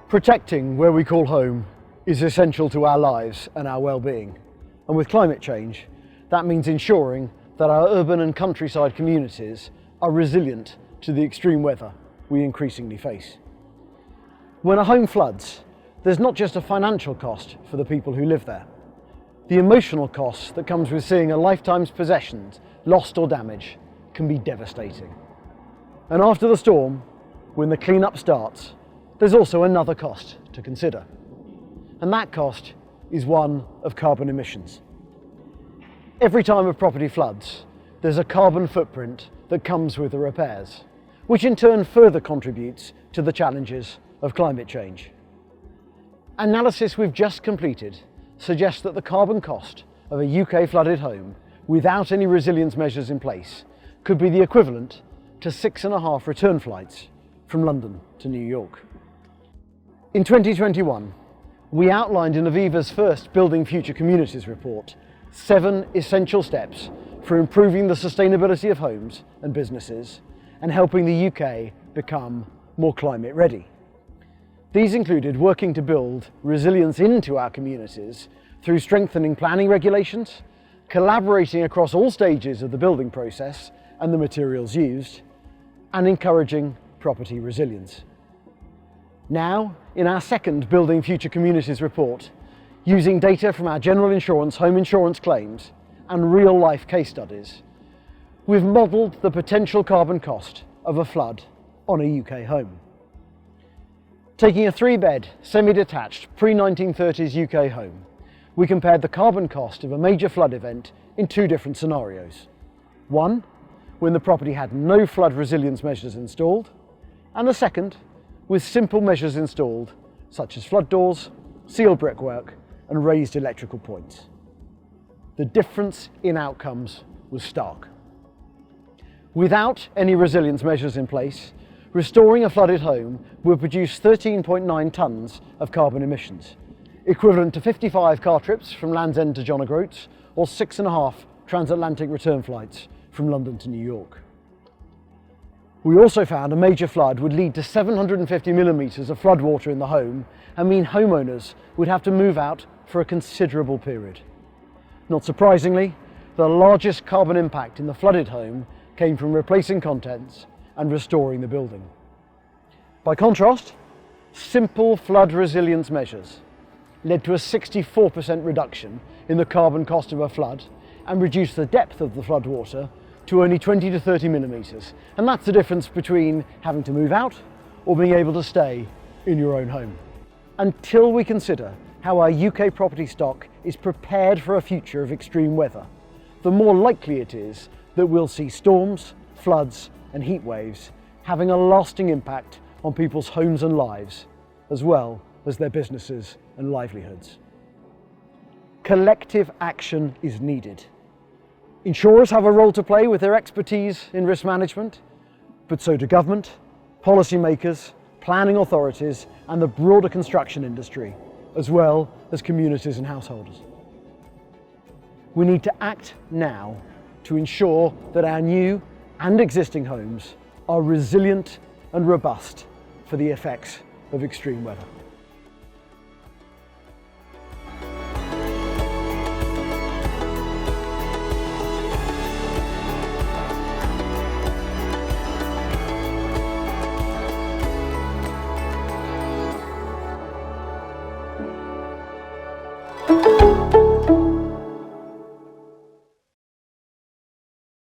Protecting where we call home is essential to our lives and our well-being. And with climate change, that means ensuring that our urban and countryside communities are resilient to the extreme weather we increasingly face. When a home floods, there's not just a financial cost for the people who live there. The emotional cost that comes with seeing a lifetime's possessions lost or damaged can be devastating. And after the storm, when the clean-up starts, there's also another cost to consider. And that cost is one of carbon emissions. Every time a property floods, there's a carbon footprint that comes with the repairs, which in turn further contributes to the challenges of climate change. Analysis we've just completed suggests that the carbon cost of a UK flooded home without any resilience measures in place could be the equivalent to 6.5 return flights from London to New York. In 2021, we outlined in Aviva's first Building Future Communities report 7 essential steps for improving the sustainability of homes and businesses and helping the UK become more climate ready. These included working to build resilience into our communities through strengthening planning regulations, collaborating across all stages of the building process and the materials used, and encouraging property resilience. Now, in our second Building Future Communities report, using data from our general insurance home insurance claims and real-life case studies, we've modelled the potential carbon cost of a flood on a UK home. Taking a 3-bed, semi-detached, pre-1930s UK home, we compared the carbon cost of a major flood event in 2 different scenarios. One, when the property had no flood resilience measures installed, and the second, with simple measures installed, such as flood doors, sealed brickwork, and raised electrical points. The difference in outcomes was stark. Without any resilience measures in place, restoring a flooded home will produce 13.9 tonnes of carbon emissions, equivalent to 55 car trips from Land's End to John O'Groats, or 6.5 transatlantic return flights from London to New York. We also found a major flood would lead to 750 millimetres of floodwater in the home and mean homeowners would have to move out for a considerable period. Not surprisingly, the largest carbon impact in the flooded home came from replacing contents and restoring the building. By contrast, simple flood resilience measures led to a 64% reduction in the carbon cost of a flood and reduced the depth of the floodwater to only 20 to 30 millimetres. And that's the difference between having to move out or being able to stay in your own home. Until we consider how our UK property stock is prepared for a future of extreme weather, the more likely it is that we'll see storms, floods and heat waves having a lasting impact on people's homes and lives, as well as their businesses and livelihoods. Collective action is needed. Insurers have a role to play with their expertise in risk management, but so do government, policymakers, planning authorities, and the broader construction industry, as well as communities and householders. We need to act now to ensure that our new and existing homes are resilient and robust for the effects of extreme weather.